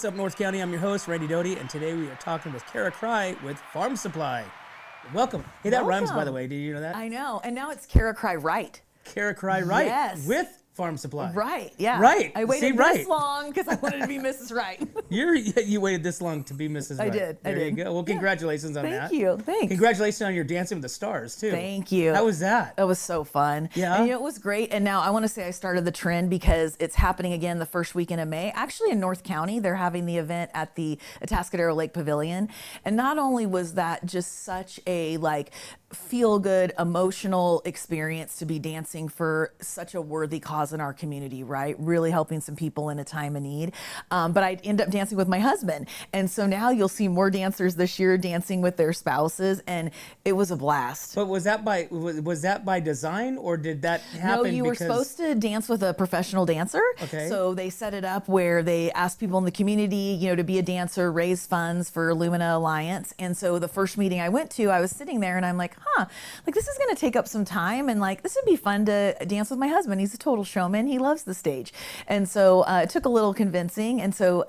what's up, North County? I'm your host, Randy Doty, and today we are talking with Cara Crye with Farm Supply. Welcome. Hey, that rhymes, by the way. Did you know that? I know. And now it's Cara Crye Wright. Cara Crye Wright. Yes. With Farm Supply. Right, yeah. Right. I waited this long because I wanted to be Mrs. Wright. You waited this long to be Mrs. Wright. I did. There you go. Well, congratulations on that. Thank you. Thanks. Congratulations on your Dancing with the Stars, too. Thank you. How was that? It was so fun. Yeah. And it was great. And now I want to say I started the trend because it's happening again the first weekend of May. Actually, in North County, they're having the event at the Atascadero Lake Pavilion. And not only was that just such a feel-good, emotional experience to be dancing for such a worthy cause in our community, right? Really helping some people in a time of need. But I ended up dancing with my husband. And so now you'll see more dancers this year dancing with their spouses, and it was a blast. But was that by design, or did that happen? No, you were supposed to dance with a professional dancer. Okay. So they set it up where they asked people in the community, to be a dancer, raise funds for Lumina Alliance. And so the first meeting I went to, I was sitting there and I'm like, this is going to take up some time, and this would be fun to dance with my husband. He's a total showman. He loves the stage. And so it took a little convincing. And so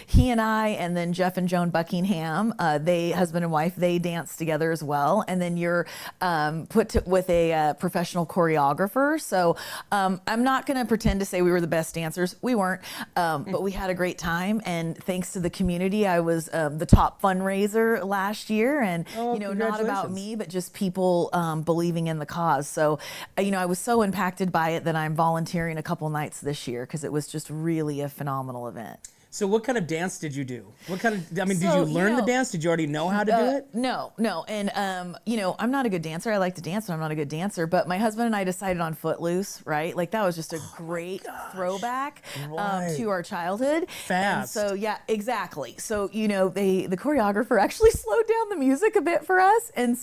he and I, and then Jeff and Joan Buckingham, they, husband and wife, they danced together as well. And then you're with a professional choreographer. So I'm not going to pretend to say we were the best dancers. We weren't, but we had a great time. And thanks to the community, I was the top fundraiser last year. And, not about me, but just people believing in the cause. So, I was so impacted by it that I'm volunteering a couple nights this year because it was just really a phenomenal event. So what kind of dance did you do? Did you learn the dance? Did you already know how to do it? No. And, I'm not a good dancer. I like to dance, but I'm not a good dancer. But my husband and I decided on Footloose, right? That was just a great throwback to our childhood. Fast. And so, yeah, exactly. So, the choreographer actually slowed down the music a bit for us. And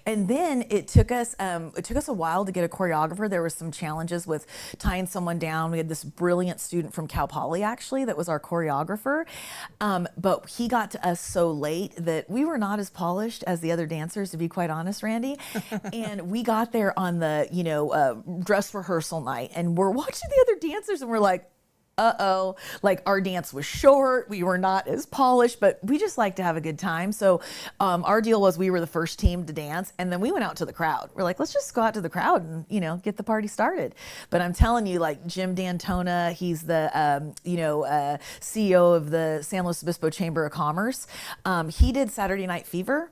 then it took us a while to get a choreographer. There were some challenges with tying someone down. We had this brilliant student from Cal Poly, actually, that was our choreographer. But he got to us so late that we were not as polished as the other dancers, to be quite honest, Randy. And we got there on the, dress rehearsal night, and we're watching the other dancers, and we're like, uh-oh, our dance was short, we were not as polished, but we just like to have a good time. So our deal was we were the first team to dance, and then we went out to the crowd. We're like, let's just go out to the crowd and, get the party started. But I'm telling you, Jim D'Antona, he's the, CEO of the San Luis Obispo Chamber of Commerce. He did Saturday Night Fever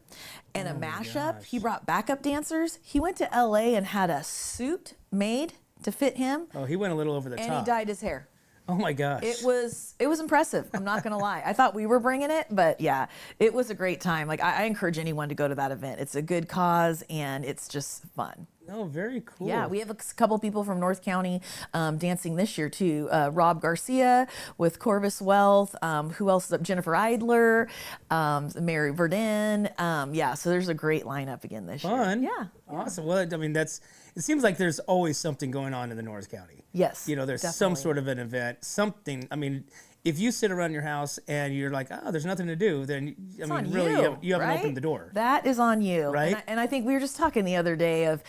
and a mashup. He brought backup dancers. He went to LA and had a suit made to fit him. Oh, he went a little over the top. And he dyed his hair. Oh my gosh. It was impressive. I'm not going to lie. I thought we were bringing it, but yeah, it was a great time. I encourage anyone to go to that event. It's a good cause and it's just fun. Oh, very cool. Yeah, we have a couple people from North County dancing this year too. Rob Garcia with Corvus Wealth. Who else is up? Jennifer Idler, Mary Verdin. So there's a great lineup again this year. Fun. Yeah. Awesome. Well, it seems like there's always something going on in the North County. Yes. There's definitely. some sort of an event, something. If you sit around your house and you're like, there's nothing to do, then you haven't opened the door. That is on you, right? And I think we were just talking the other day of,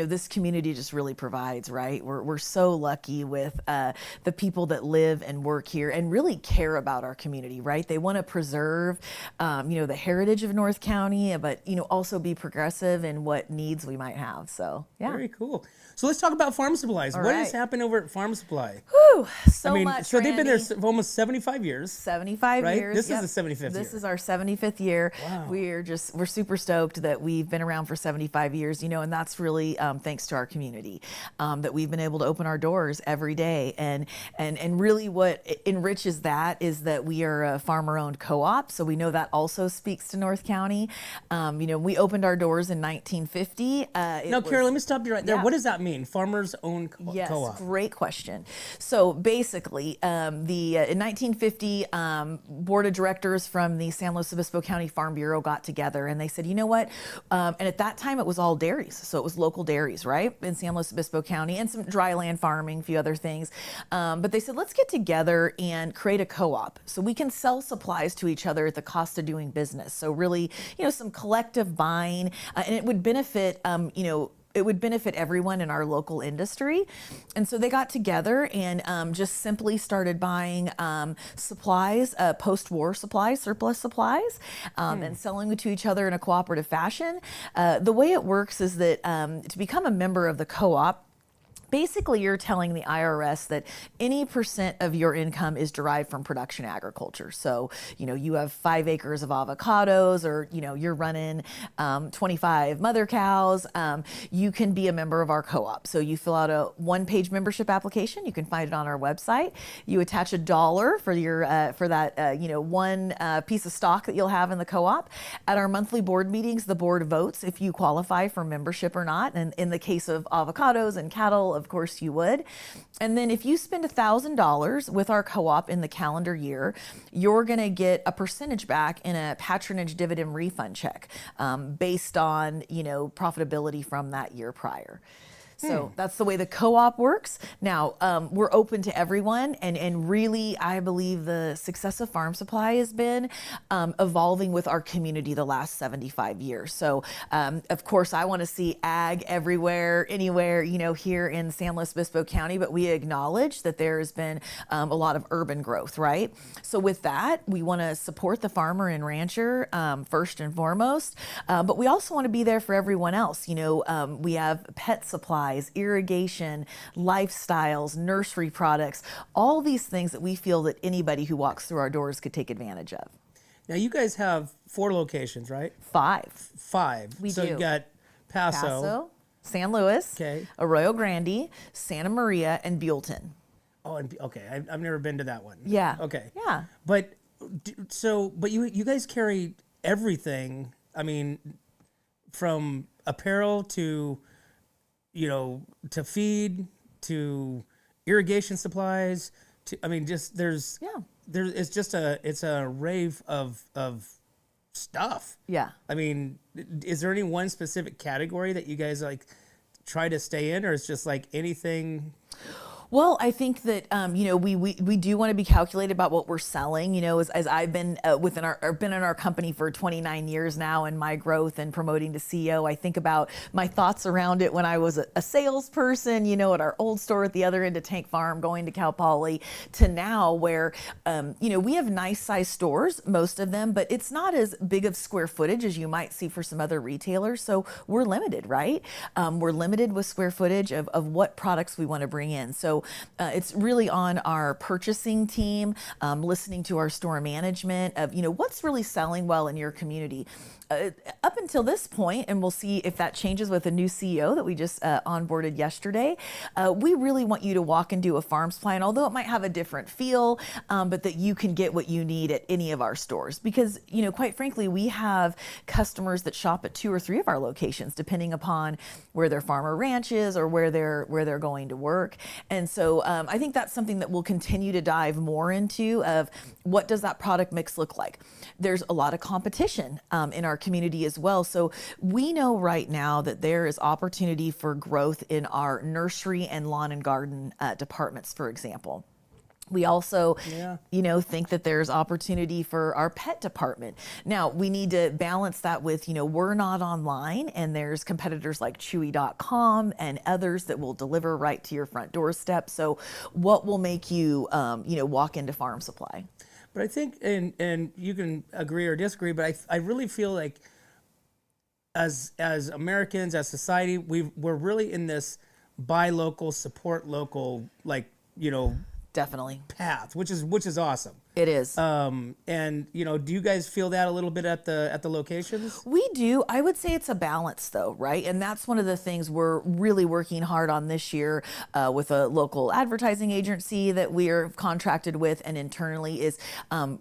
this community just really provides, right? We're so lucky with the people that live and work here and really care about our community, right? They want to preserve, the heritage of North County, but also be progressive in what needs we might have. So yeah, very cool. So let's talk about Farm Supplies. All what right. has happened over at Farm Supply? Whew, much. So they've been there Randy. for almost 75 years. 75 right? years. This yep. is the 75th year. This is our 75th year. Wow. We're super stoked that we've been around for 75 years, and that's really thanks to our community that we've been able to open our doors every day. And really what enriches that is that we are a farmer-owned co-op, so we know that also speaks to North County. We opened our doors in 1950. Now, Cara, let me stop you right there. Yeah. What does that mean, farmers-owned co-op? Yes, great question. So basically, in 1950, board of directors from the San Luis Obispo County Farm Bureau got together and they said, you know what? And at that time it was all dairies. So it was local dairies, right? In San Luis Obispo County and some dry land farming, a few other things. But they said, let's get together and create a co-op so we can sell supplies to each other at the cost of doing business. So really, some collective buying, and it would benefit, it would benefit everyone in our local industry. And so they got together and just simply started buying supplies, post-war supplies, surplus supplies, and selling them to each other in a cooperative fashion. The way it works is that to become a member of the co-op, basically, you're telling the IRS that any % of your income is derived from production agriculture. So, you have 5 acres of avocados, or, you're running 25 mother cows. You can be a member of our co-op. So you fill out a 1-page membership application. You can find it on our website. You attach $1 for your for that one piece of stock that you'll have in the co-op. At our monthly board meetings, the board votes if you qualify for membership or not. And in the case of avocados and cattle, of course you would. And then if you spend $1,000 with our co-op in the calendar year, you're going to get a percentage back in a patronage dividend refund check based on, profitability from that year prior. So that's the way the co-op works. Now, we're open to everyone, and really, I believe the success of Farm Supply has been evolving with our community the last 75 years. So, of course, I want to see ag everywhere, anywhere, here in San Luis Obispo County, but we acknowledge that there has been a lot of urban growth, right? So with that, we want to support the farmer and rancher first and foremost, but we also want to be there for everyone else. We have pet supplies, irrigation, lifestyles, nursery products, all these things that we feel that anybody who walks through our doors could take advantage of. Now, you guys have 4 locations, right? 5. 5. We so do. You got Paso, San Luis, okay, Arroyo Grande, Santa Maria, and Buellton. Oh, and okay, I've never been to that one. Yeah. Okay. Yeah. But you guys carry everything. I mean, from apparel to to feed, to irrigation supplies, it's a rave of stuff. Yeah. I mean, is there any one specific category that you guys try to stay in, or it's just anything? Well, I think that we do want to be calculated about what we're selling. As I've been been in our company for 29 years now, and my growth and promoting to CEO, I think about my thoughts around it when I was a salesperson, at our old store at the other end of Tank Farm, going to Cal Poly, to now where we have nice size stores, most of them, but it's not as big of square footage as you might see for some other retailers. So we're limited, right? We're limited with square footage of what products we want to bring in. So it's really on our purchasing team, listening to our store management of, what's really selling well in your community. Up until this point, and we'll see if that changes with a new CEO that we just onboarded yesterday, we really want you to walk into a Farm Supply, and although it might have a different feel, but that you can get what you need at any of our stores. Because, quite frankly, we have customers that shop at 2 or 3 of our locations, depending upon where their farmer ranch is or where they're going to work. And so I think that's something that we'll continue to dive more into, of what does that product mix look like. There's a lot of competition in our community as well. So we know right now that there is opportunity for growth in our nursery and lawn and garden departments, for example. We also, think that there's opportunity for our pet department. Now, we need to balance that with, we're not online, and there's competitors like Chewy.com and others that will deliver right to your front doorstep. So what will make you, walk into Farm Supply? But I think, and you can agree or disagree, but I really feel like as Americans, as society, we're really in this buy local, support local, Definitely. path, which is awesome. It is. And do you guys feel that a little bit at the locations? We do. I would say it's a balance, though, right? And that's one of the things we're really working hard on this year with a local advertising agency that we are contracted with, and internally is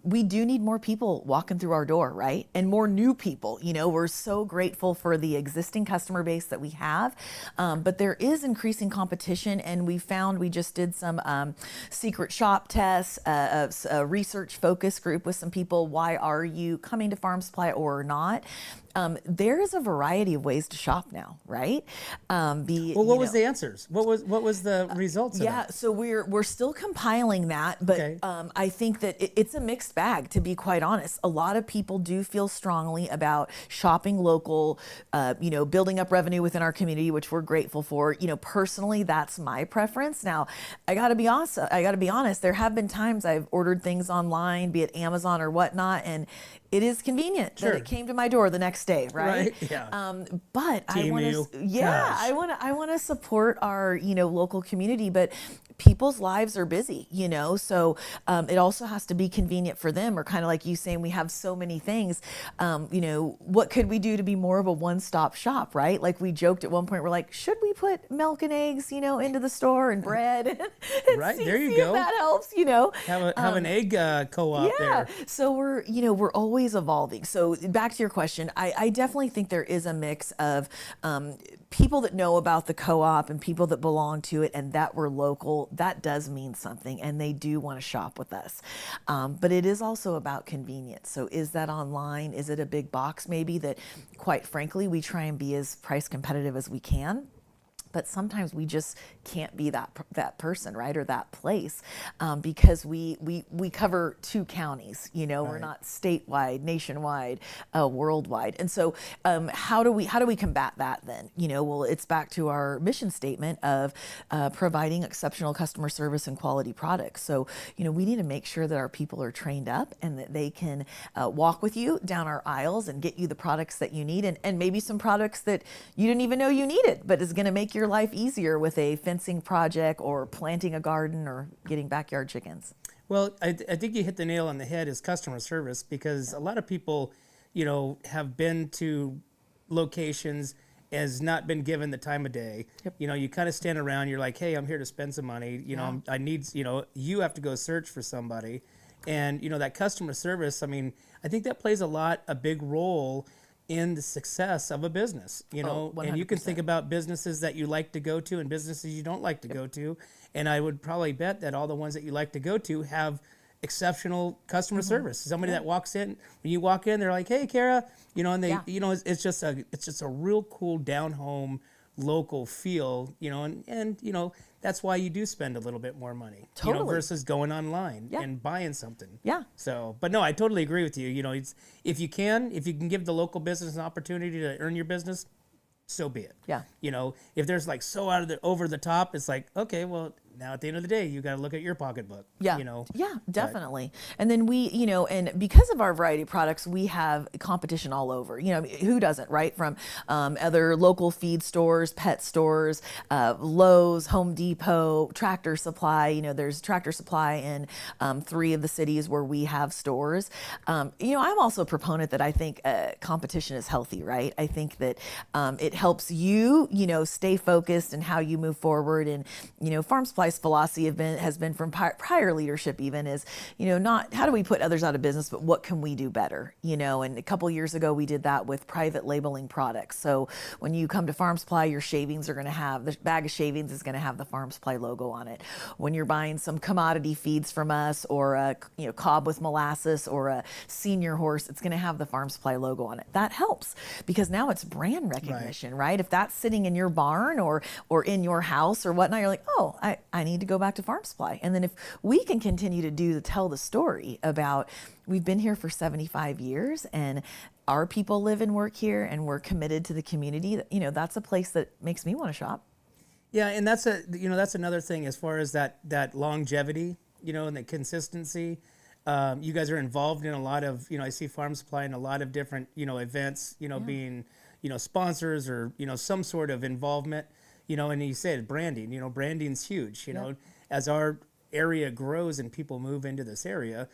we do need more people walking through our door, right? And more new people. We're so grateful for the existing customer base that we have, but there is increasing competition, and we just did some secret shop tests, research focus group with some people. Why are you coming to Farm Supply or not? there is a variety of ways to shop now, right? Well, what was the answers? What was the results of that? So we're still compiling that, but Okay. I think that it's a mixed bag, to be quite honest. A lot of people do feel strongly about shopping local, building up revenue within our community, which we're grateful for. Personally, that's my preference. Now, I got to be honest. There have been times I've ordered things online, be it Amazon or whatnot, and it is convenient that it came to my door the next day, right? Yeah. But I want Temu. to, yeah, Gosh. I want to support our, local community, but people's lives are busy, so it also has to be convenient for them, or kind of like you saying, we have so many things, what could we do to be more of a one-stop shop, right? Like we joked at one point, we're like, should we put milk and eggs, into the store and bread? And Right, see, there you see go. if that helps, Have an egg co-op there. so we're always evolving. So back to your question, I definitely think there is a mix of people that know about the co-op and people that belong to it and that we're local. That does mean something, and they do want to shop with us. But it is also about convenience. So is that online? Is it a big box maybe that, quite frankly, we try and be as price competitive as we can? But sometimes we just can't be that person, right, or that place, because we cover 2 counties. We're not statewide, nationwide, worldwide. And so, how do we combat that then? Well, it's back to our mission statement of providing exceptional customer service and quality products. So, we need to make sure that our people are trained up and that they can walk with you down our aisles and get you the products that you need, and maybe some products that you didn't even know you needed, but is going to make your life easier with a fencing project or planting a garden or getting backyard chickens. Well, I think you hit the nail on the head is customer service, because a lot of people, have been to locations, has not been given the time of day. Yep. You kind of stand around, you're like, hey, I'm here to spend some money. I need, you have to go search for somebody. And, that customer service, I think that plays a big role in the success of a business, and you can think about businesses that you like to go to and businesses you don't like to go to. And I would probably bet that all the ones that you like to go to have exceptional customer service. Somebody that walks in, when you walk in, they're like, hey, Cara, and they, it's just a real cool down home local feel, and that's why you do spend a little bit more money, versus going online and buying something. Yeah. So, but no, I totally agree with you. It's, if you can give the local business an opportunity to earn your business, so be it. Yeah. If there's like so over the top, it's like, okay, well, now at the end of the day, you got to look at your pocketbook. Yeah. Yeah, Definitely. And then we, and because of our variety of products, we have competition all over. Who doesn't, right? From other local feed stores, pet stores, Lowe's, Home Depot, Tractor Supply. There's Tractor Supply in 3 of the cities where we have stores. I'm also a proponent that I think competition is healthy, right? I think that it helps you, stay focused in how you move forward. And, Farm Supply's philosophy has been from prior leadership even is, not how do we put others out of business, but what can we do better, and a couple years ago we did that with private labeling products. So when you come to Farm Supply, your shavings are going to have, the bag of shavings is going to have the Farm Supply logo on it. When you're buying some commodity feeds from us, or a cob with molasses, or a senior horse, it's going to have the Farm Supply logo on it. That helps because now it's brand recognition, right? If that's sitting in your barn or in your house or whatnot, you're like, oh, I need to go back to Farm Supply. And then if we can continue to tell the story about, we've been here for 75 years and our people live and work here and we're committed to the community, that's a place that makes me want to shop. Yeah, and that's another thing as far as that longevity, and the consistency. You guys are involved in a lot of, I see Farm Supply in a lot of different, events, being, sponsors or, some sort of involvement, and you said branding, branding's huge, as our area grows and people move into this area,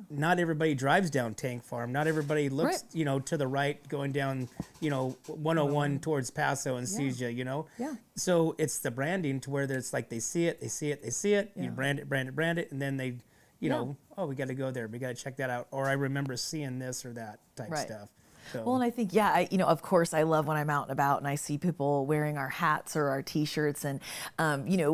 not everybody drives down Tank Farm. Not everybody looks, to the right going down, 101 towards Paso and sees you, Yeah. So it's the branding to where it's like they see it. You brand it, and then they, oh, we got to go there. We got to check that out. Or I remember seeing this or that type stuff. So. Well, and I think, yeah, of course, I love when I'm out and about and I see people wearing our hats or our T-shirts, and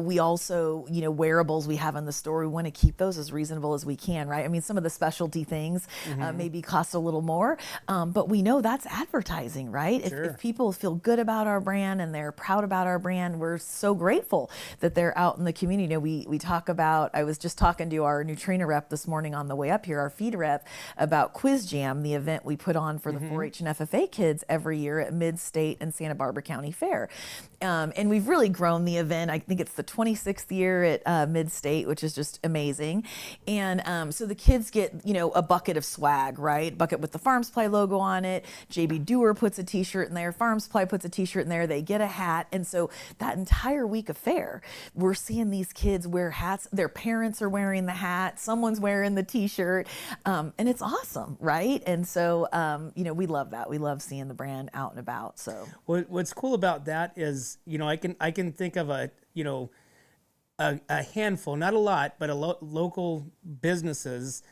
we also, wearables we have in the store. We want to keep those as reasonable as we can, right? I mean, some of the specialty things maybe cost a little more, but we know that's advertising, right? Sure. If people feel good about our brand and they're proud about our brand, we're so grateful that they're out in the community. We talk about. I was just talking to our Neutrina rep this morning on the way up here, our feed rep, about Quiz Jam, the event we put on for the 4-H and FFA kids every year at Mid-State and Santa Barbara County Fair. And we've really grown the event. I think it's the 26th year at Mid-State, which is just amazing. And so the kids get, a bucket of swag, right? Bucket with the Farm Supply logo on it. JB Doer puts a T-shirt in there. Farm Supply puts a T-shirt in there. They get a hat. And so that entire week of fair, we're seeing these kids wear hats. Their parents are wearing the hat. Someone's wearing the T-shirt. And it's awesome, right? And so, we love that. We love seeing the brand out and about. So what's cool about that is, I can think of a handful, not a lot, but local businesses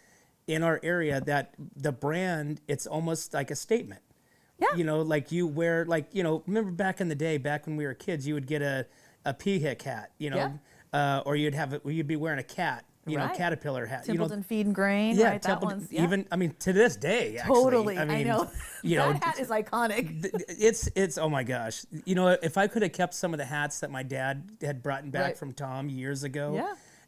in our area that the brand, it's almost like a statement. Yeah. Like you wear, remember back in the day, back when we were kids, you would get a PHIC hat, or you'd be wearing a cat. Right. Caterpillar hat. Templeton Feed and Grain, yeah, right? Templeton, That one's, yeah. even, to this day, actually. Totally, I know. That hat is iconic. It's oh my gosh. If I could have kept some of the hats that my dad had brought back from Tom years ago.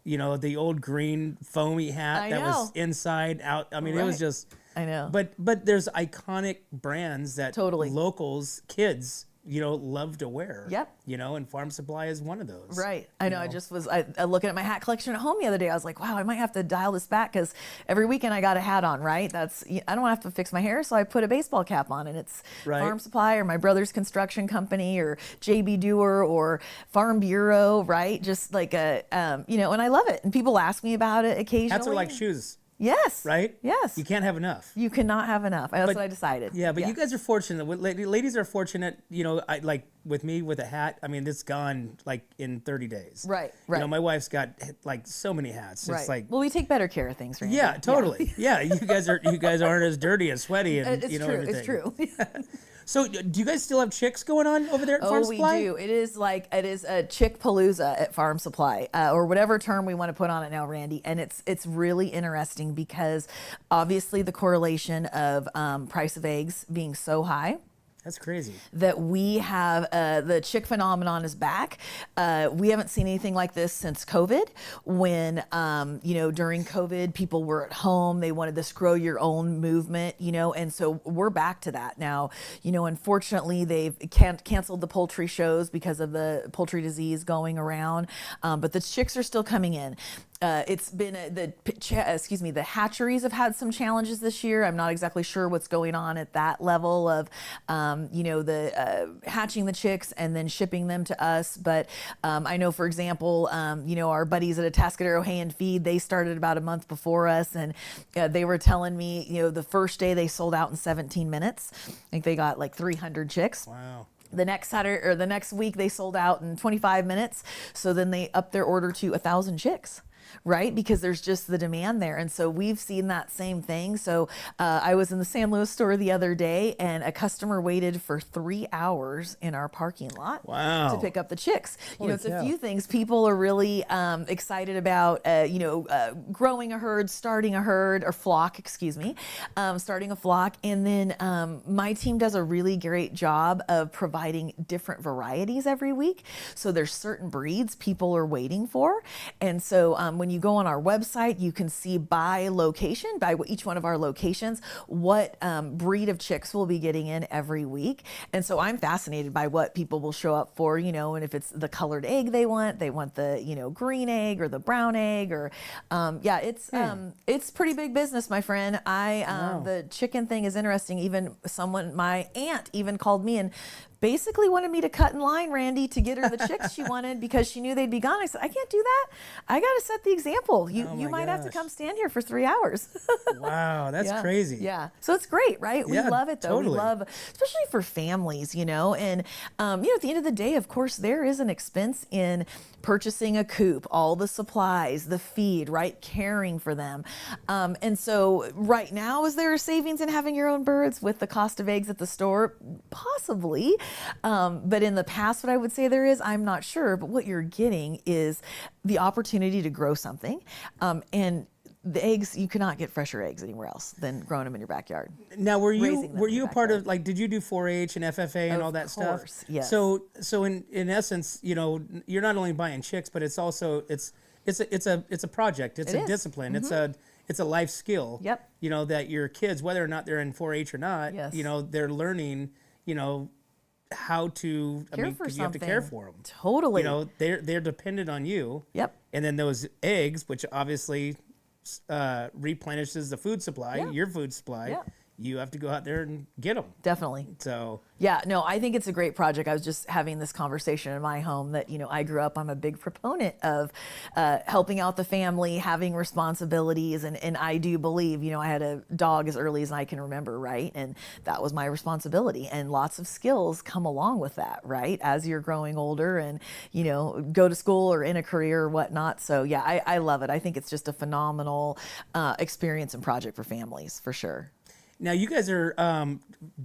Yeah. The old green foamy hat that was inside out. I mean, it was just. I know. But there's iconic brands that Totally. locals, kids, love to wear. Yep. And Farm Supply is one of those. Right. I know. I just was looking at my hat collection at home the other day. I was like, wow, I might have to dial this back because every weekend I got a hat on, right? I don't want to have to fix my hair, so I put a baseball cap on, and it's Farm Supply or my brother's construction company or JB Doer or Farm Bureau, right? Just like and I love it. And people ask me about it occasionally. Hats are like shoes. Yes. Right? Yes. You can't have enough. You cannot have enough. That's what I decided. Yeah, but you guys are fortunate. Ladies are fortunate, like with me with a hat, I mean, it's gone like in 30 days. Right. My wife's got like so many hats. It's like, well, we take better care of things, Randy. Yeah, totally. Yeah, you guys aren't as dirty and sweaty and it's true. everything. It's true. So, do you guys still have chicks going on over there at Farm Supply? Oh, we do. It is a chick palooza at Farm Supply, or whatever term we want to put on it now, Randy. And it's really interesting because obviously the correlation of price of eggs being so high. That's crazy. That we have the chick phenomenon is back. We haven't seen anything like this since COVID. When during COVID, people were at home. They wanted this grow your own movement, and so we're back to that now. Unfortunately, they've canceled the poultry shows because of the poultry disease going around, but the chicks are still coming in. It's been the hatcheries have had some challenges this year. I'm not exactly sure what's going on at that level of, hatching the chicks and then shipping them to us. But I know, for example, our buddies at Atascadero Hay and Feed, they started about a month before us, and they were telling me, the first day they sold out in 17 minutes. I think they got like 300 chicks. Wow. The next Saturday or the next week they sold out in 25 minutes. So then they upped their order to 1,000 chicks. Right? Because there's just the demand there. And so we've seen that same thing. So I was in the San Luis store the other day and a customer waited for 3 hours in our parking lot to pick up the chicks. It's a few things. People are really excited about, growing a herd, starting a herd, or flock, starting a flock. And then my team does a really great job of providing different varieties every week. So there's certain breeds people are waiting for. And so when you go on our website, you can see by location, by each one of our locations, what breed of chicks we'll be getting in every week. And so I'm fascinated by what people will show up for, and if it's the colored egg they want the, green egg or the brown egg or, it's pretty big business, my friend. The chicken thing is interesting. Even my aunt even called me and basically wanted me to cut in line, Randy, to get her the chicks she wanted because she knew they'd be gone. I said, I can't do that. I got to set the example. You might have to come stand here for 3 hours. Wow, that's crazy. Yeah. So it's great, right? We love it, though. Totally. We love, especially for families, you know, and, at the end of the day, of course, there is an expense in purchasing a coop, all the supplies, the feed, right? Caring for them. And so right now, is there a savings in having your own birds with the cost of eggs at the store? Possibly. But in the past, what I would say there is, I'm not sure, but what you're getting is the opportunity to grow something. And the eggs, you cannot get fresher eggs anywhere else than growing them in your backyard. Now, were you a part of, like, did you do 4-H and FFA and all that stuff? Of course, yes. So in essence, you know, you're not only buying chicks, but it's also it's a project. It's a discipline. It's a life skill. Yep. You know, that your kids, whether or not they're in 4-H or not, Yes. you know, they're learning, you know, how to Care for because you have to care for them. Totally. You know, they're dependent on you. Yep. And then those eggs, which obviously replenishes the food supply, your food supply. Yeah. You have to go out there and get them. Definitely. So yeah, no, I think it's a great project. I was just having this conversation in my home that, you know, I grew up, I'm a big proponent of helping out the family, having responsibilities. And I do believe, you know, I had a dog as early as I can remember, right? And that was my responsibility. And lots of skills come along with that, right? As you're growing older and, you know, go to school or in a career or whatnot. So yeah, I love it. I think it's just a phenomenal experience and project for families, for sure. now you guys are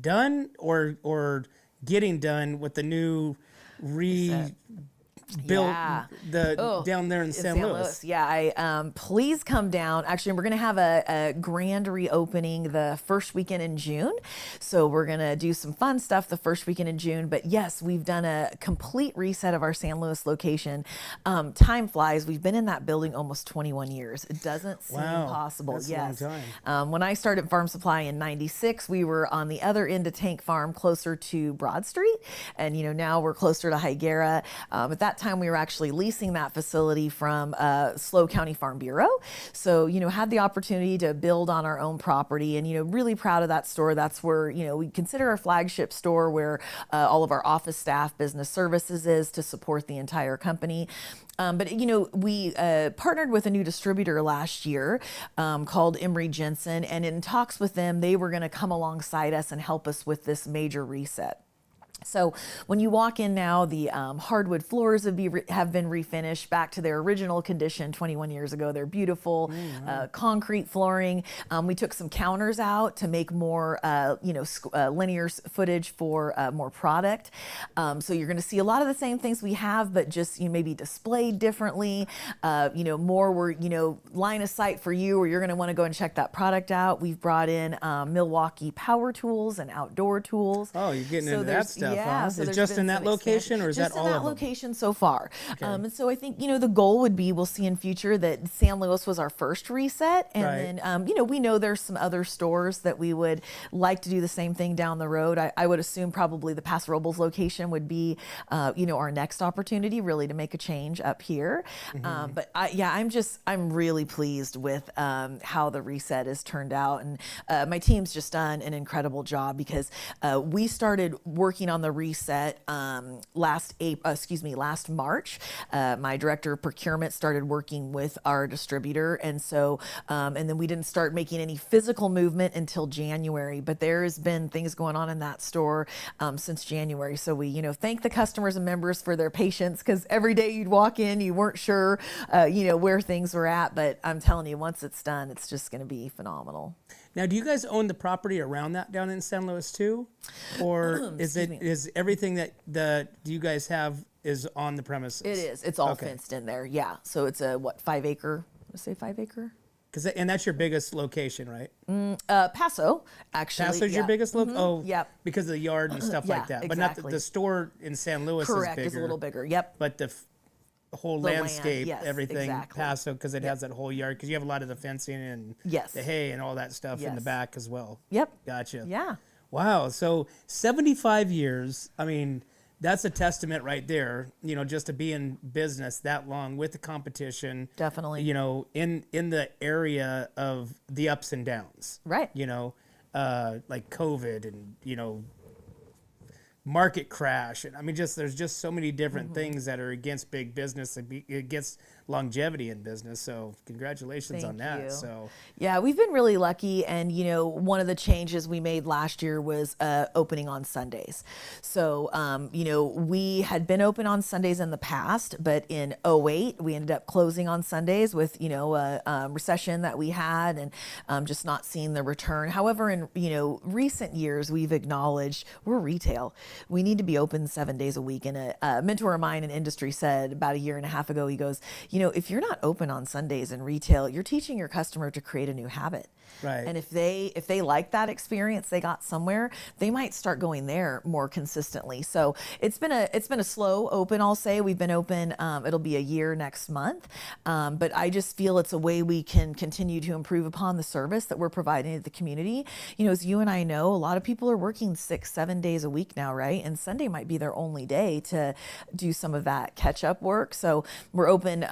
done or getting done with the new rebuilt down there in San Luis. Yeah, please come down. Actually, we're going to have a grand reopening the first weekend in June. So we're going to do some fun stuff the first weekend in June. But yes, we've done a complete reset of our San Luis location. Time flies. We've been in that building almost 21 years. It doesn't seem possible. That's yes. a long time. When I started Farm Supply in '96, we were on the other end of Tank Farm, closer to Broad Street. And, you know, now we're closer to Higuera. At that time, we were actually leasing that facility from SLO County Farm Bureau. So, you know, had the opportunity to build on our own property and, you know, really proud of that store. That's where, you know, we consider our flagship store where all of our office staff, business services is to support the entire company. But, you know, we partnered with a new distributor last year called Emery Jensen, and in talks with them, they were going to come alongside us and help us with this major reset. So when you walk in now, the hardwood floors have been refinished back to their original condition 21 years ago. They're beautiful, concrete flooring. We took some counters out to make more, linear footage for more product. So you're going to see a lot of the same things we have, but just maybe displayed differently. More were line of sight for you, or you're going to want to go and check that product out. We've brought in Milwaukee power tools and outdoor tools. Oh, you're getting into that stuff. Yeah, so it's just in that location, or is that all of them? Just in that location so far. Okay. And so I think, the goal would be, we'll see in future that San Luis was our first reset. And then, we know there's some other stores that we would like to do the same thing down the road. I would assume probably the Paso Robles location would be, our next opportunity really to make a change up here. But I'm really pleased with how the reset has turned out. And my team's just done an incredible job, because we started working on the reset last March. My director of procurement started working with our distributor, and so and then we didn't start making any physical movement until January. But there has been things going on in that store since January. So we thank the customers and members for their patience, because every day you'd walk in, you weren't sure where things were at. But I'm telling you, once it's done, it's just going to be phenomenal. Now, do you guys own the property around that down in San Luis too, or is everything that you guys have is on the premises? It is. It's all fenced in there. Yeah. So it's a 5 acre? Let's say 5 acre. And that's your biggest location, right? Paso, actually. Paso's your biggest location? Oh, yep. Because of the yard and stuff like that. But not the store in San Luis. Correct, is bigger. Is a little bigger. Yep. But the whole landscape, land, yes, everything, exactly. Paso, because it has that whole yard, because you have a lot of the fencing and the hay and all that stuff in the back as well. Yep. Gotcha. Yeah. Wow. So 75 years, I mean, that's a testament right there, just to be in business that long with the competition. Definitely. In the area of the ups and downs. Right. Like COVID and, market crash, and I mean, there's just so many different things that are against big business and against longevity in business. So congratulations on that. you. So Yeah, we've been really lucky. And, one of the changes we made last year was opening on Sundays. So, we had been open on Sundays in the past, but in '08, we ended up closing on Sundays with, a recession that we had and just not seeing the return. However, in, recent years, we've acknowledged we're retail. We need to be open 7 days a week. And a mentor of mine in industry said about a year and a half ago, he goes, if you're not open on Sundays in retail, you're teaching your customer to create a new habit. right. And if they like that experience they got somewhere, they might start going there more consistently. So it's been a slow open, I'll say. We've been open, it'll be a year next month. But I just feel it's a way we can continue to improve upon the service that we're providing to the community. As you and I know, a lot of people are working 6-7 days a week now, right? And Sunday might be their only day to do some of that catch up work. So we're open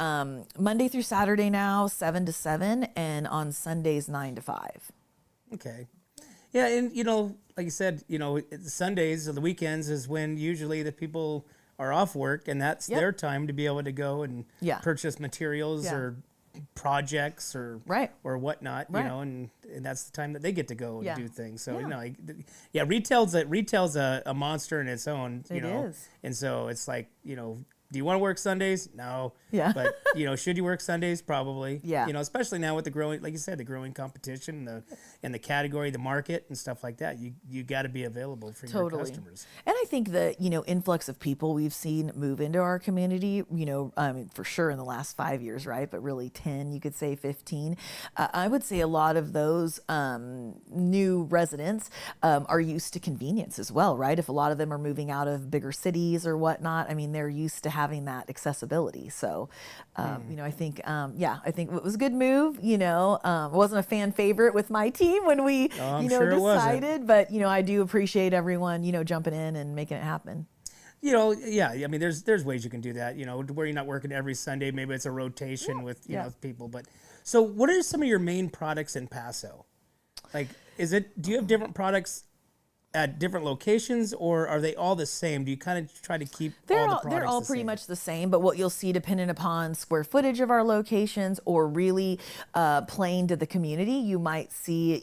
Monday through Saturday now, 7 to 7, and on Sundays 9 to 5. Okay. Yeah, and like you said, Sundays or the weekends is when usually the people are off work, and that's Yep. their time to be able to go and Yeah. purchase materials Yeah. or projects or Right. or whatnot, Right. and that's the time that they get to go and Yeah. do things. So Yeah. retail's a monster in its own. It is. And so it's like do you want to work Sundays? No. Yeah. But should you work Sundays? Probably. Yeah. Especially now with the growing, like you said, the growing competition, and the category, the market, and stuff like that. You got to be available for your customers. And I think the influx of people we've seen move into our community, I mean, for sure in the last 5 years, right? But really 10, you could say 15. I would say a lot of those new residents are used to convenience as well, right? If a lot of them are moving out of bigger cities or whatnot, I mean, they're used to having that accessibility. So, I think it was a good move. It wasn't a fan favorite with my team when we, I'm sure it wasn't. decided, but I do appreciate everyone, jumping in and making it happen. Yeah. I mean, there's ways you can do that. Where you're not working every Sunday. Maybe it's a rotation with people. But so, what are some of your main products in Paso? Like, do you have different products at different locations, or are they all the same? Do you kind of try to keep all the products They're all the pretty same? much the same, but what you'll see depending upon square footage of our locations or really playing to the community, you might see,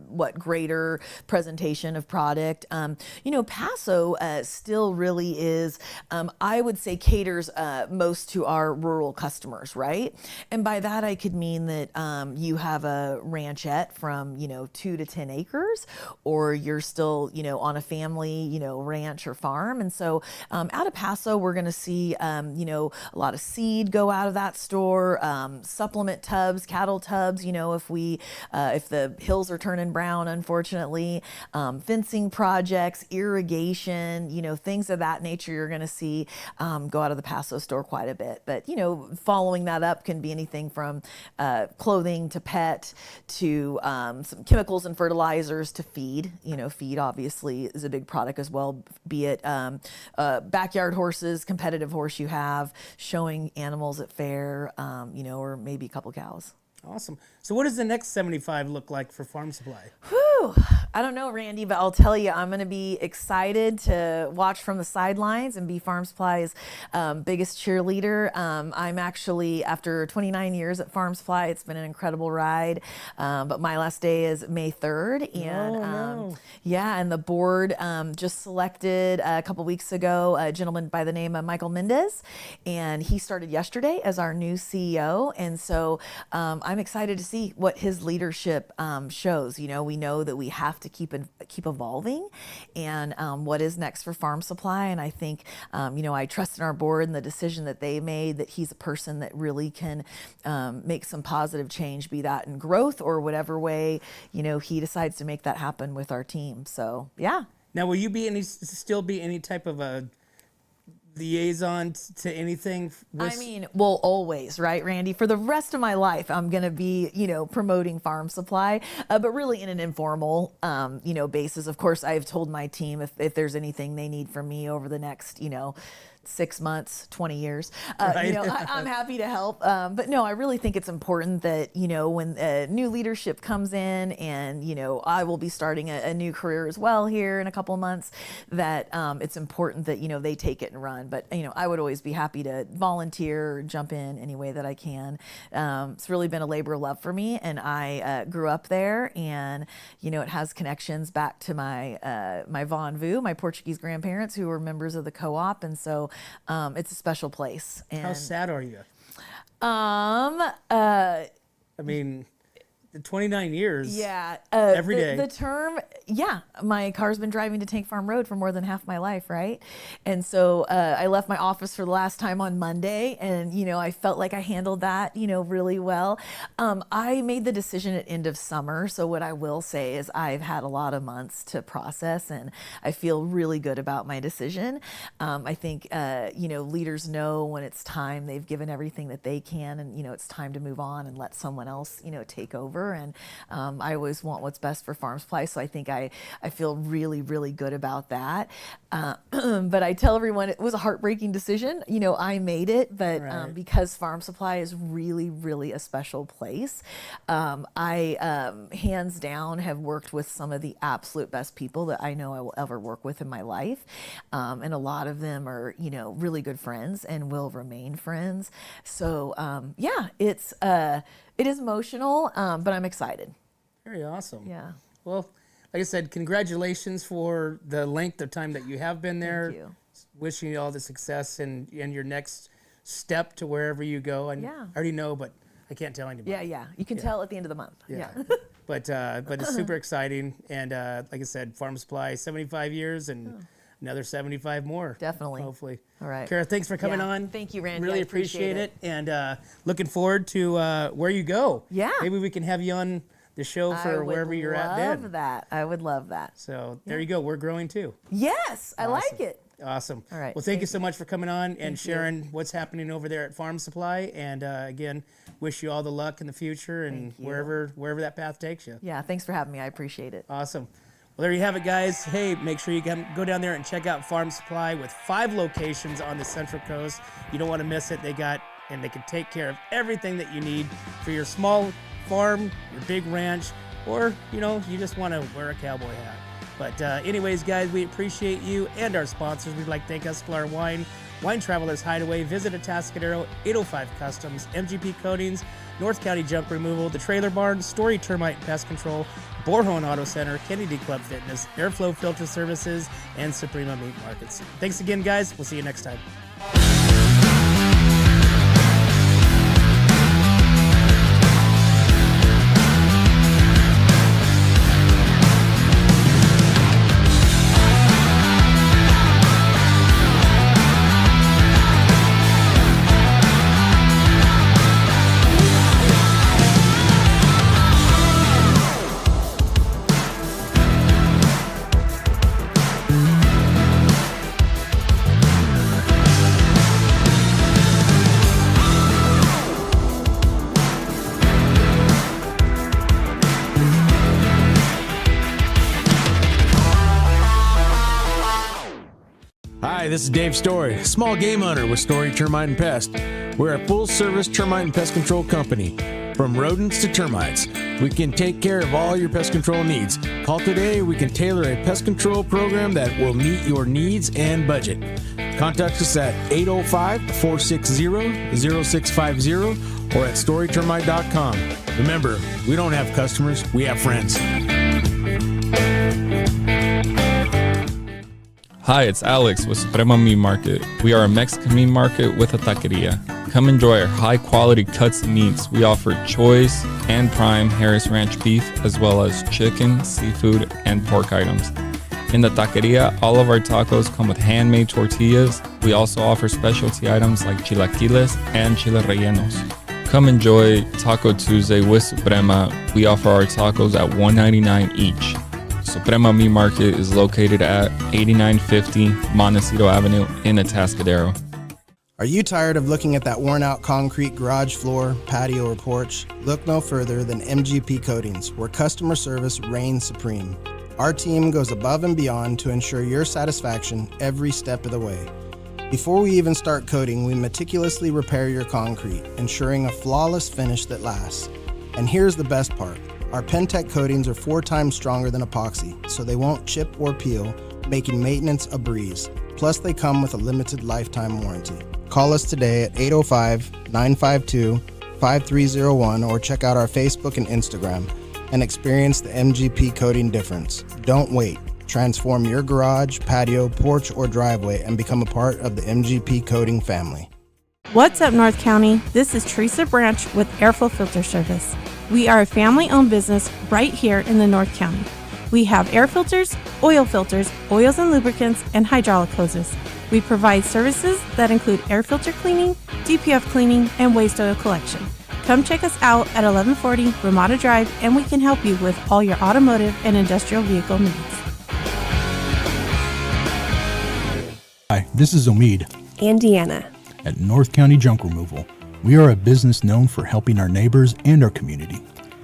what greater presentation of product. Paso still really is, I would say caters most to our rural customers, right? And by that I could mean that you have a ranchette from, 2 to 10 acres, or you're still, on a family, ranch or farm. And so out of Paso, we're going to see, a lot of seed go out of that store, supplement tubs, cattle tubs, if the hills are turning brown, unfortunately, fencing projects, irrigation, things of that nature, you're going to see go out of the Paso store quite a bit. But, following that up can be anything from clothing to pet to some chemicals and fertilizers to feed. Feed obviously is a big product as well, be it backyard horses, competitive horse you have, showing animals at fair, or maybe a couple cows. Awesome. So what does the next 75 look like for Farm Supply? Whew. I don't know, Randy, but I'll tell you, I'm going to be excited to watch from the sidelines and be Farm Supply's biggest cheerleader. I'm actually, after 29 years at Farm Supply, it's been an incredible ride. But my last day is May 3rd. And and the board just selected a couple weeks ago a gentleman by the name of Michael Mendez. And he started yesterday as our new CEO. And so I'm excited to see what his leadership shows. We know that we have to keep evolving, and what is next for Farm Supply. And I think, I trust in our board and the decision that they made, that he's a person that really can make some positive change, be that in growth or whatever way, he decides to make that happen with our team. So, yeah. Now, will you still be any type of a liaison to anything? Well, always, right, Randy? For the rest of my life, I'm going to be, promoting Farm Supply, but really in an informal, basis. Of course, I've told my team if there's anything they need from me over the next, 6 months, 20 years. Right. You know, I'm happy to help. But no, I really think it's important that, you know, when new leadership comes in, and, you know, I will be starting a new career as well here in a couple of months, that it's important that, you know, they take it and run. But, you know, I would always be happy to volunteer or jump in any way that I can. It's really been a labor of love for me, and I grew up there, and, you know, it has connections back to my Von Vu, my Portuguese grandparents, who were members of the co-op, and so it's a special place. And How sad are you? I mean, the 29 years. Yeah. Every day. The term, yeah. My car's been driving to Tank Farm Road for more than half my life, right? And so I left my office for the last time on Monday, and, you know, I felt like I handled that, you know, really well. I made the decision at end of summer, so what I will say is I've had a lot of months to process, and I feel really good about my decision. I think, you know, leaders know when it's time. They've given everything that they can, and, you know, it's time to move on and let someone else, you know, take over. And I always want what's best for farm supply, so I think I feel really, really good about that. But I tell everyone it was a heartbreaking decision. You know, I made it, but Right. because farm supply is really, really a special place, I hands down have worked with some of the absolute best people that I know I will ever work with in my life, and a lot of them are, you know, really good friends and will remain friends. So yeah, it is emotional, but I'm excited. Very awesome. Yeah. Well, like I said, congratulations for the length of time that you have been there. Thank you. Wishing you all the success in your next step to wherever you go. And Yeah. I already know, but I can't tell anybody. Yeah. You can tell at the end of the month. Yeah. But it's super exciting. And like I said, Farm Supply, 75 years and another 75 more. Definitely. Hopefully. All right. Cara, thanks for coming Yeah. on. Thank you, Randy. Really I appreciate appreciate it. And looking forward to where you go. Yeah. Maybe we can have you on the show for wherever you're at then. I would love that. So there you go. We're growing too. Yes, I like it. Awesome. All right, Well, thank you thank so much for coming on and sharing what's happening over there at Farm Supply. And again, wish you all the luck in the future and Thank you. wherever that path takes you. Yeah, thanks for having me. I appreciate it. Awesome. Well, there you have it, guys. Hey, make sure you go down there and check out Farm Supply with 5 locations on the Central Coast. You don't want to miss it. They can take care of everything that you need for your small farm, your big ranch, or, you know, you just want to wear a cowboy hat. But anyways, guys, we appreciate you and our sponsors. We'd like to thank Escalar Wine Travelers Hideaway, Visit Atascadero, 805 Customs, MGP Coatings, North County Junk Removal, The Trailer Barn, Story Termite and Pest Control, Borhone Auto Center, Kennedy Club Fitness, Airflow Filter Services, and Suprema Meat Markets. Thanks again, guys. We'll see you next time. Hi, this is Dave Story, small game hunter with Story Termite and Pest. We're a full-service termite and pest control company. From rodents to termites, we can take care of all your pest control needs. Call today, we can tailor a pest control program that will meet your needs and budget. Contact us at 805-460-0650 or at storytermite.com. Remember, we don't have customers, we have friends. Hi, it's Alex with Suprema Meat Market. We are a Mexican meat market with a taqueria. Come enjoy our high-quality cuts and meats. We offer choice and prime Harris Ranch beef, as well as chicken, seafood, and pork items. In the taqueria, all of our tacos come with handmade tortillas. We also offer specialty items like chilaquiles and chile rellenos. Come enjoy Taco Tuesday with Suprema. We offer our tacos at $1.99 each. Suprema Meat Market is located at 8950 Montecito Avenue in Atascadero. Are you tired of looking at that worn-out concrete garage floor, patio, or porch? Look no further than MGP Coatings, where customer service reigns supreme. Our team goes above and beyond to ensure your satisfaction every step of the way. Before we even start coating, we meticulously repair your concrete, ensuring a flawless finish that lasts. And here's the best part. Our Pentec coatings are 4 times stronger than epoxy, so they won't chip or peel, making maintenance a breeze. Plus, they come with a limited lifetime warranty. Call us today at 805-952-5301 or check out our Facebook and Instagram and experience the MGP coating difference. Don't wait. Transform your garage, patio, porch, or driveway and become a part of the MGP coating family. What's up, North County? This is Teresa Branch with Airflow Filter Service. We are a family-owned business right here in the North County. We have air filters, oils and lubricants, and hydraulic hoses. We provide services that include air filter cleaning, DPF cleaning, and waste oil collection. Come check us out at 1140 Ramada Drive, and we can help you with all your automotive and industrial vehicle needs. Hi, this is Omid and Deanna at North County Junk Removal. We are a business known for helping our neighbors and our community.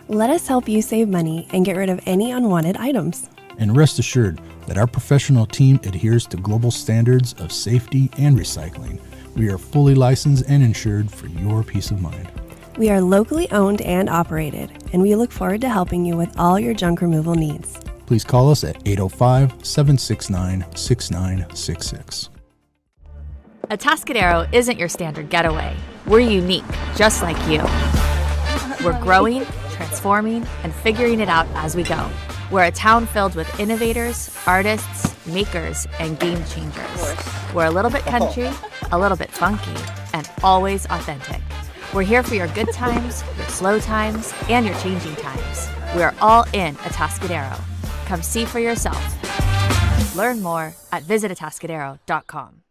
Let us help you save money and get rid of any unwanted items. And rest assured that our professional team adheres to global standards of safety and recycling. We are fully licensed and insured for your peace of mind. We are locally owned and operated, and we look forward to helping you with all your junk removal needs. Please call us at 805-769-6966. Atascadero isn't your standard getaway. We're unique, just like you. We're growing, transforming, and figuring it out as we go. We're a town filled with innovators, artists, makers, and game changers. We're a little bit country, a little bit funky, and always authentic. We're here for your good times, your slow times, and your changing times. We are all in Atascadero. Come see for yourself. Learn more at visitatascadero.com.